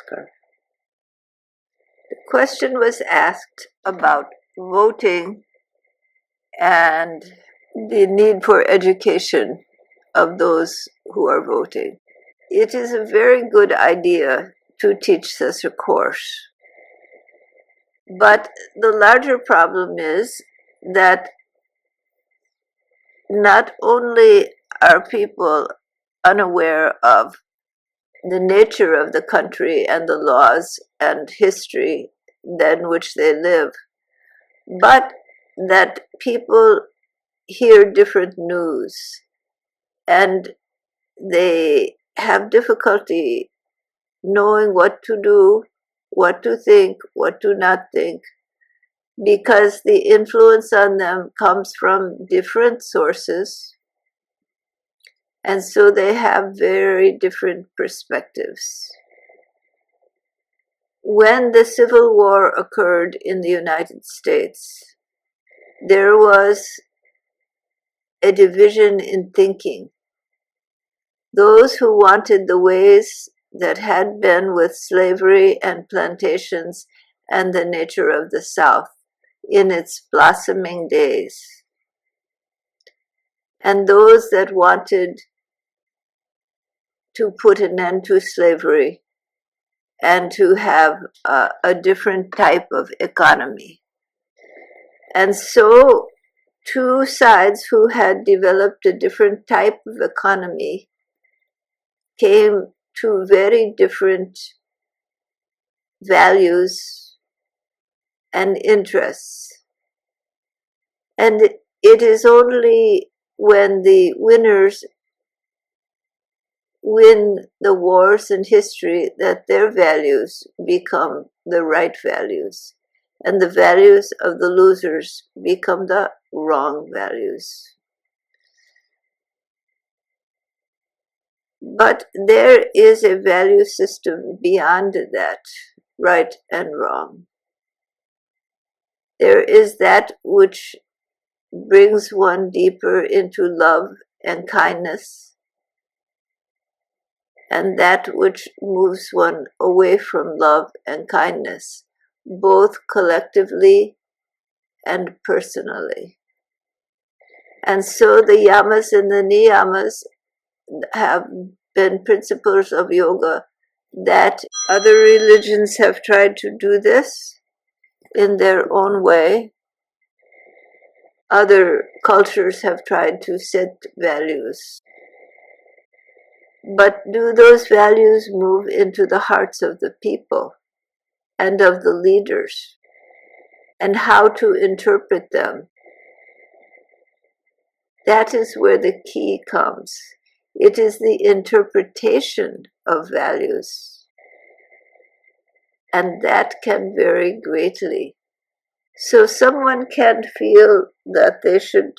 Namaskar. The question was asked about voting and the need for education of those who are voting. It is a very good idea to teach such a course. But the larger problem is that not only are people unaware of the nature of the country and the laws and history in which they live, but that people hear different news and they have difficulty knowing what to do, what to think, what to not think, because the influence on them comes from different sources, and so they have very different perspectives. When the Civil War occurred in the United States, there was a division in thinking. Those who wanted the ways that had been with slavery and plantations and the nature of the South in its blossoming days, and those that wanted to put an end to slavery and to have a different type of economy. And so two sides who had developed a different type of economy came to very different values and interests. And it is only when the winners win the wars in history that their values become the right values, and the values of the losers become the wrong values. But there is a value system beyond that, right and wrong. There is that which brings one deeper into love and kindness, and that which moves one away from love and kindness, both collectively and personally. And so the yamas and the niyamas have been principles of yoga that other religions have tried to do this in their own way. Other cultures have tried to set values. But do those values move into the hearts of the people and of the leaders? And how to interpret them? That is where the key comes. It is the interpretation of values. And that can vary greatly. So someone can feel that they should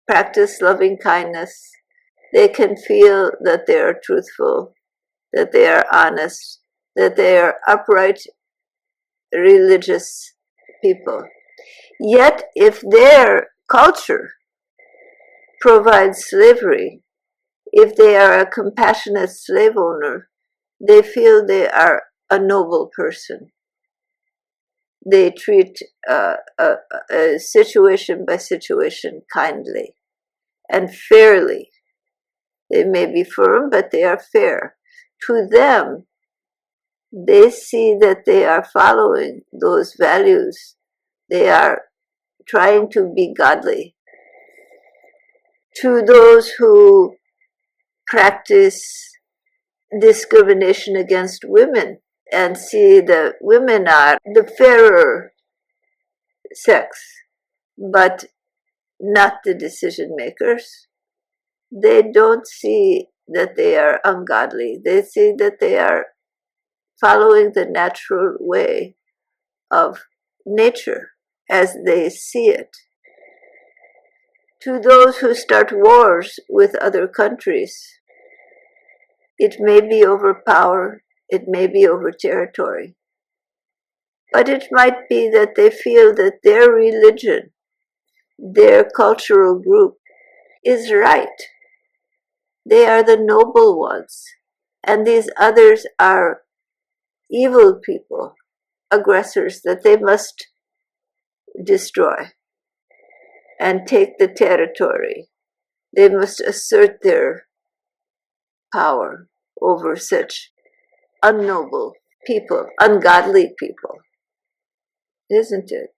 practice loving kindness. They can feel that they are truthful, that they are honest, that they are upright, religious people. Yet if their culture provides slavery, if they are a compassionate slave owner, they feel they are a noble person. They treat a situation by situation kindly and fairly. They may be firm, but they are fair. To them, they see that they are following those values. They are trying to be godly. To those who practice discrimination against women and see that women are the fairer sex, but not the decision makers, they don't see that they are ungodly. They see that they are following the natural way of nature as they see it. To those who start wars with other countries, it may be over power, it may be over territory, but it might be that they feel that their religion, their cultural group is right. They are the noble ones, and these others are evil people, aggressors that they must destroy and take the territory. They must assert their power over such unnoble people, ungodly people, isn't it?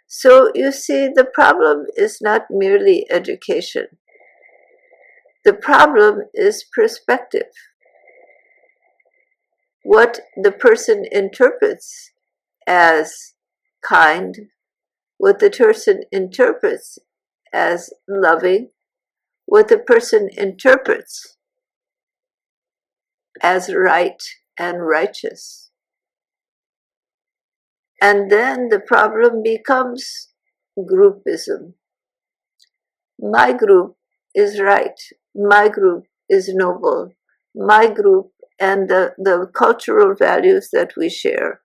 So you see, the problem is not merely education. The problem is perspective. What the person interprets as kind, what the person interprets as loving, what the person interprets as right and righteous. And then the problem becomes groupism. My group is right. My group is noble. My group and the cultural values that we share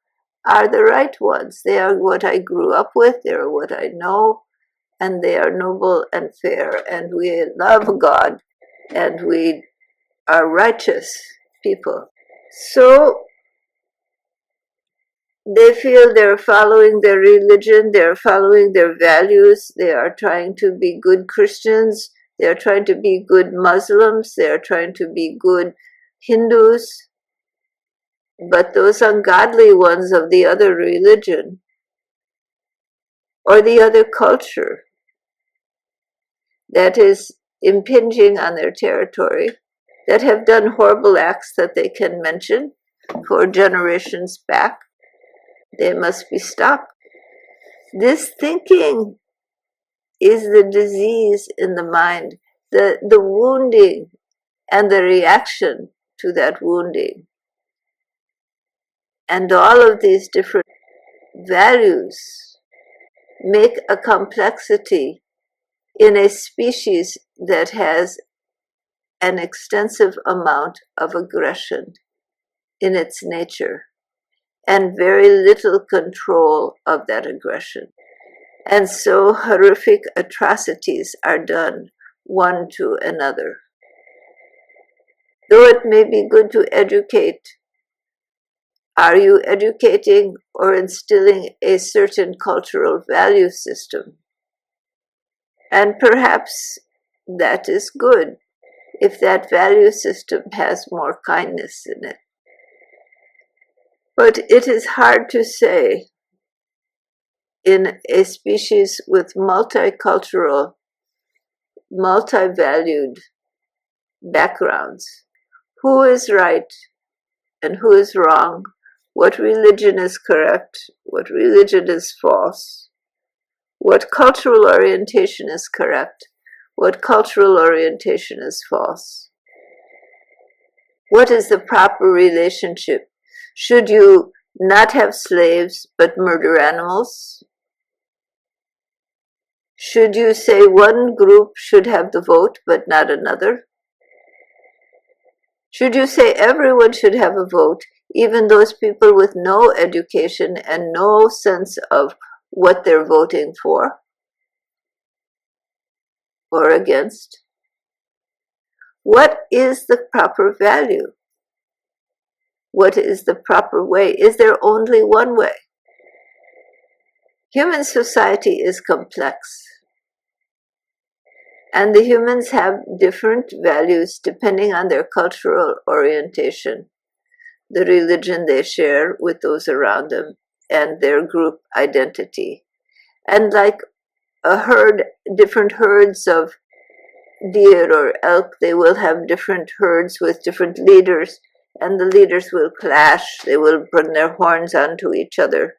are the right ones. They are what I grew up with, they are what I know, and they are noble and fair, and we love God, and we are righteous people. So they feel they're following their religion, they're following their values, they are trying to be good Christians, they are trying to be good Muslims, they are trying to be good Hindus, but those ungodly ones of the other religion or the other culture that is impinging on their territory, that have done horrible acts that they can mention for generations back, they must be stopped. This thinking is the disease in the mind, the wounding and the reaction to that wounding. And all of these different values make a complexity in a species that has an extensive amount of aggression in its nature and very little control of that aggression. And so horrific atrocities are done one to another. Though it may be good to educate, are you educating or instilling a certain cultural value system? And perhaps that is good if that value system has more kindness in it. But it is hard to say in a species with multicultural, multi-valued backgrounds, who is right and who is wrong, what religion is correct, what religion is false, what cultural orientation is correct, what cultural orientation is false. What is the proper relationship? Should you not have slaves but murder animals? Should you say one group should have the vote but not another? Should you say everyone should have a vote, even those people with no education and no sense of what they're voting for or against? What is the proper value? What is the proper way? Is there only one way? Human society is complex, and the humans have different values depending on their cultural orientation, the religion they share with those around them, and their group identity. And like a herd, different herds of deer or elk, they will have different herds with different leaders, and the leaders will clash, they will bring their horns onto each other,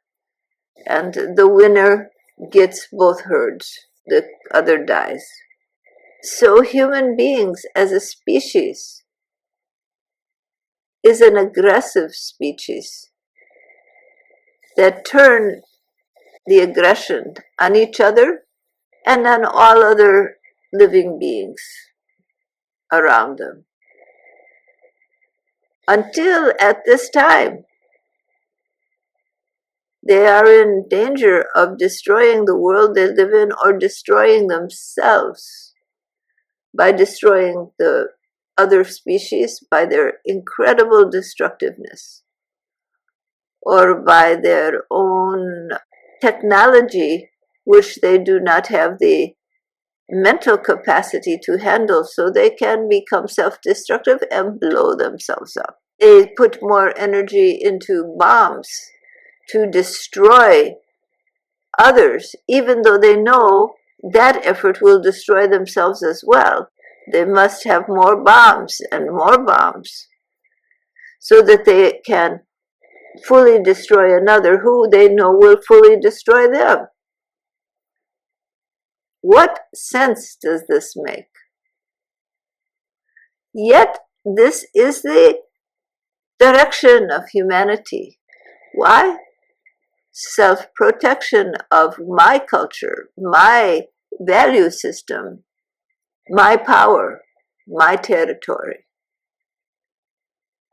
and the winner gets both herds, the other dies. So human beings as a species is an aggressive species that turn the aggression on each other and on all other living beings around them. Until at this time, they are in danger of destroying the world they live in or destroying themselves by destroying the other species by their incredible destructiveness. or by their own technology, which they do not have the mental capacity to handle, so they can become self-destructive and blow themselves up. They put more energy into bombs to destroy others, even though they know that effort will destroy themselves as well. They must have more bombs and more bombs so that they can fully destroy another who they know will fully destroy them. What sense does this make? Yet, this is the direction of humanity. Why? Self-protection of my culture, my value system, my power, my territory.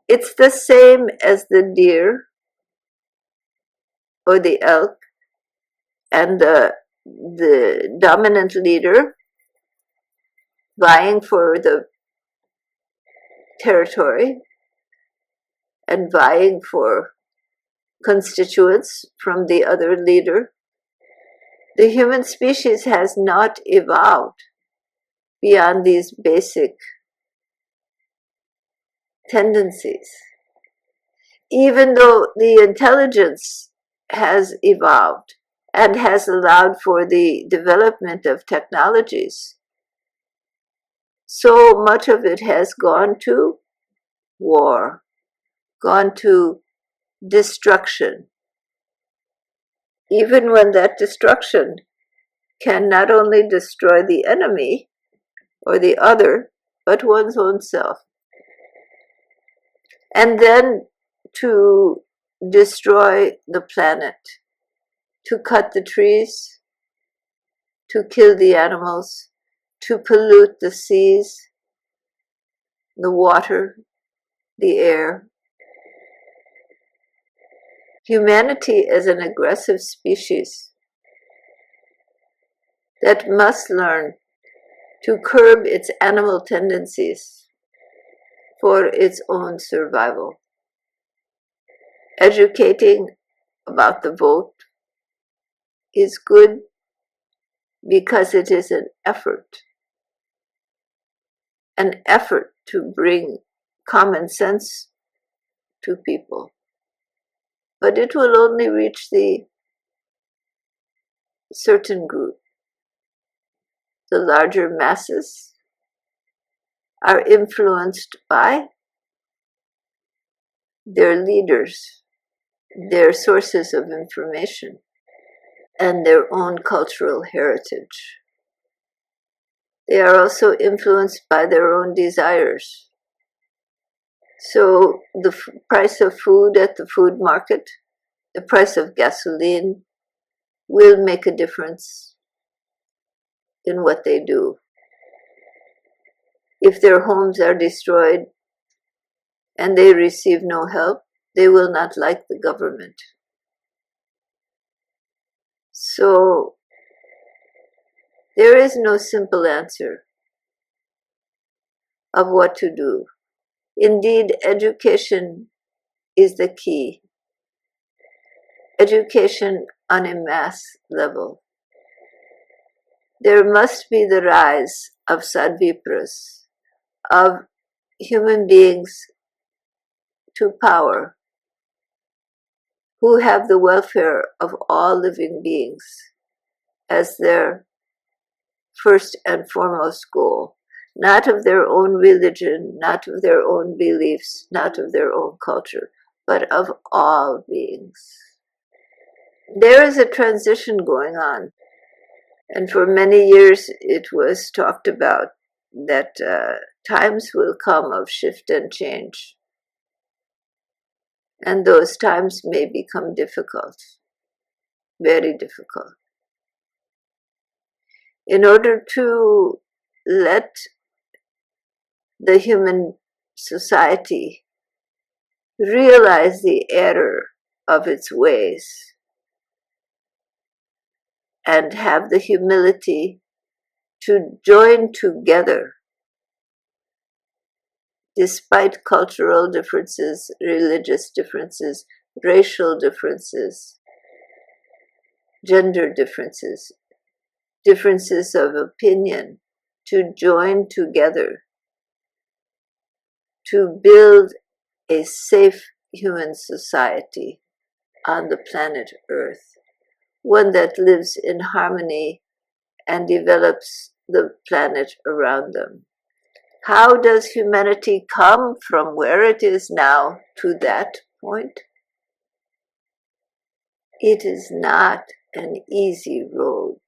It's the same as the deer or the elk and the dominant leader vying for the territory and vying for constituents from the other leader. The human species has not evolved beyond these basic tendencies. Even though the intelligence has evolved and has allowed for the development of technologies, so much of it has gone to war, gone to destruction, even when that destruction can not only destroy the enemy or the other, but one's own self. And then to destroy the planet, to cut the trees, to kill the animals, to pollute the seas, the water, the air. Humanity is an aggressive species that must learn to curb its animal tendencies for its own survival. Educating about the vote is good because it is an effort to bring common sense to people. But it will only reach the certain group. The larger masses are influenced by their leaders, their sources of information, and their own cultural heritage. They are also influenced by their own desires. So the price of food at the food market, the price of gasoline will make a difference in what they do. If their homes are destroyed and they receive no help, they will not like the government. So there is no simple answer of what to do. Indeed, education is the key. Education on a mass level. There must be the rise of Sadvipras, of human beings to power, who have the welfare of all living beings as their first and foremost goal, not of their own religion, not of their own beliefs, not of their own culture, but of all beings. There is a transition going on, and for many years it was talked about that times will come of shift and change, and those times may become difficult, very difficult. In order to let the human society realize the error of its ways and have the humility to join together despite cultural differences, religious differences, racial differences, gender differences, differences of opinion, to join together to build a safe human society on the planet Earth, one that lives in harmony and develops the planet around them. How does humanity come from where it is now to that point? It is not an easy road.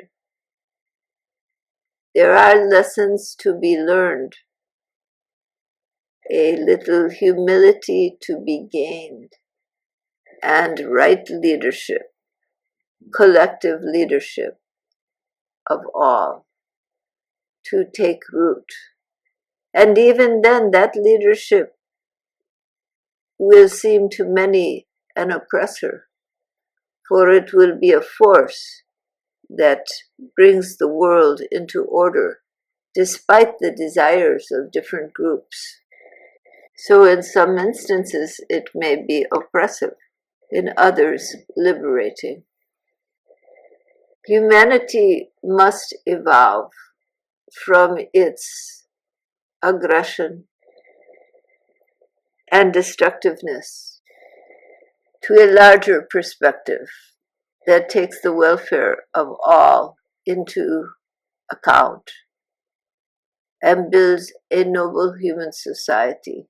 There are lessons to be learned, a little humility to be gained, and right leadership, collective leadership of all, to take root. And even then, that leadership will seem to many an oppressor, for it will be a force that brings the world into order, despite the desires of different groups. So in some instances, it may be oppressive, in others, liberating. Humanity must evolve from its aggression and destructiveness to a larger perspective that takes the welfare of all into account and builds a noble human society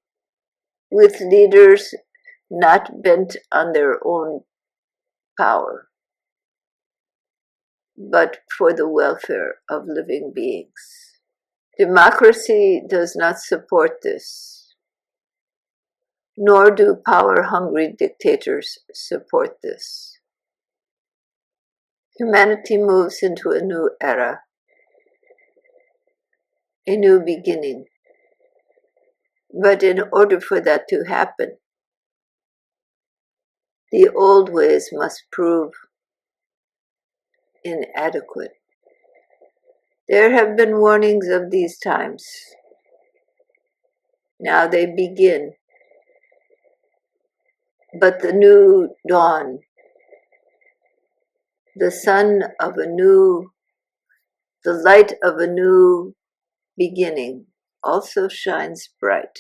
with leaders not bent on their own power, but for the welfare of living beings. Democracy does not support this, nor do power-hungry dictators support this. Humanity moves into a new era, a new beginning. But in order for that to happen, the old ways must prove inadequate. There have been warnings of these times. Now they begin. But the new dawn, the sun of a new, the light of a new beginning also shines bright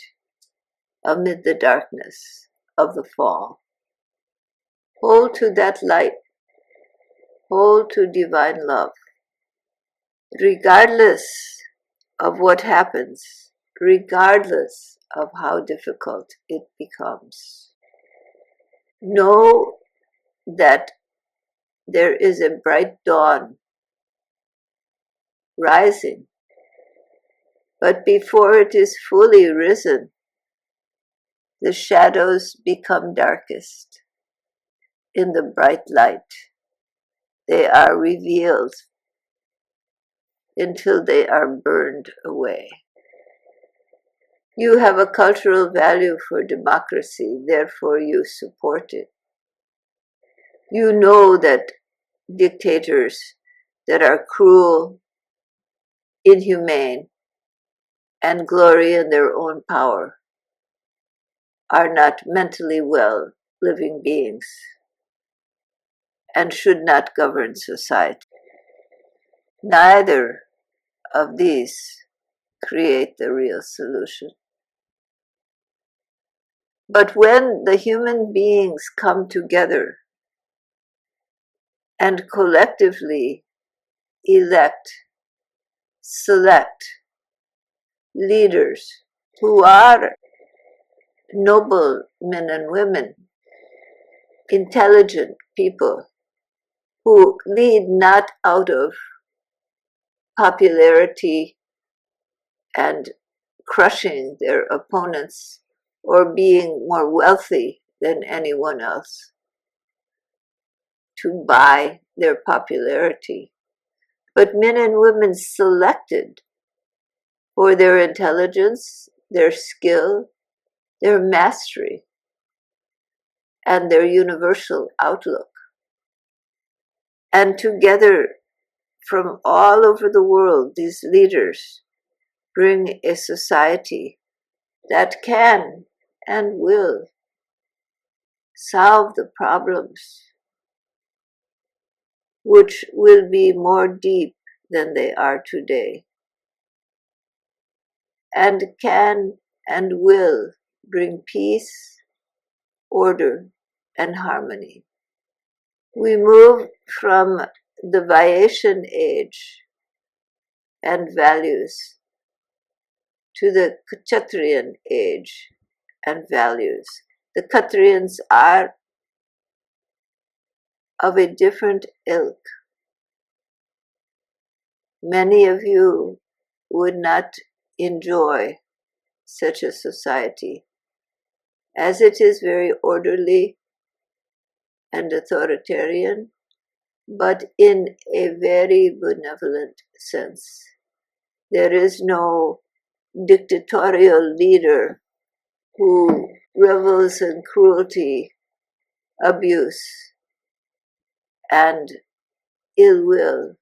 amid the darkness of the fall. Hold to that light. Hold to divine love. Regardless of what happens, regardless of how difficult it becomes, know that there is a bright dawn rising, but before it is fully risen, the shadows become darkest. In the bright light, they are revealed until they are burned away. You have a cultural value for democracy, therefore you support it. You know that dictators that are cruel, inhumane, and glory in their own power are not mentally well living beings and should not govern society. Neither of these create the real solution. But when the human beings come together and collectively elect, select leaders who are noble men and women, intelligent people who lead not out of popularity and crushing their opponents or being more wealthy than anyone else to buy their popularity, but men and women selected for their intelligence, their skill, their mastery, and their universal outlook. And together, from all over the world, these leaders bring a society that can and will solve the problems, which will be more deep than they are today, and can and will bring peace, order, and harmony. We move from the Vaishyan age and values to the Kshatriyan age and values. The Kshatriyans are of a different ilk. Many of you would not enjoy such a society, as it is very orderly and authoritarian, but in a very benevolent sense. There is no dictatorial leader who revels in cruelty, abuse, and ill will,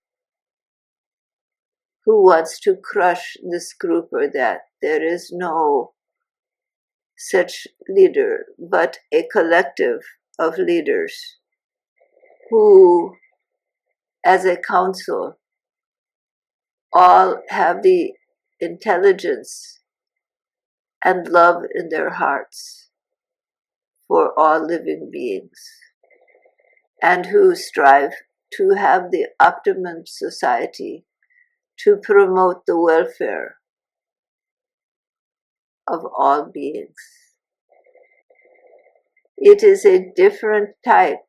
who wants to crush this group or that. There is no such leader, but a collective of leaders who, as a council, all have the intelligence and love in their hearts for all living beings, and who strive to have the optimum society to promote the welfare of all beings. It is a different type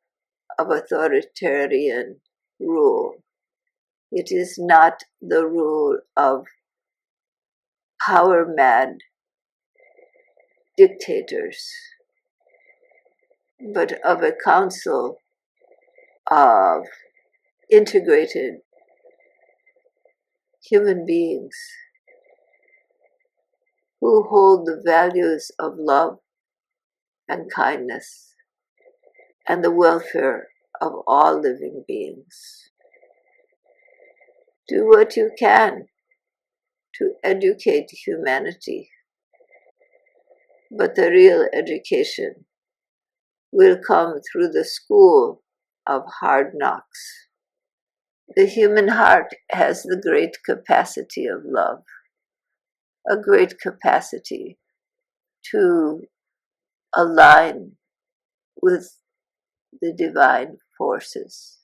of authoritarian rule. It is not the rule of power-mad dictators, but of a council of integrated human beings who hold the values of love and kindness and the welfare of all living beings. Do what you can to educate humanity, but the real education will come through the school of hard knocks. The human heart has the great capacity of love, a great capacity to align with the divine forces.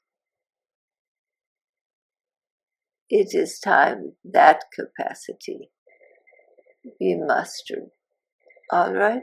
It is time that capacity be mustered. All right?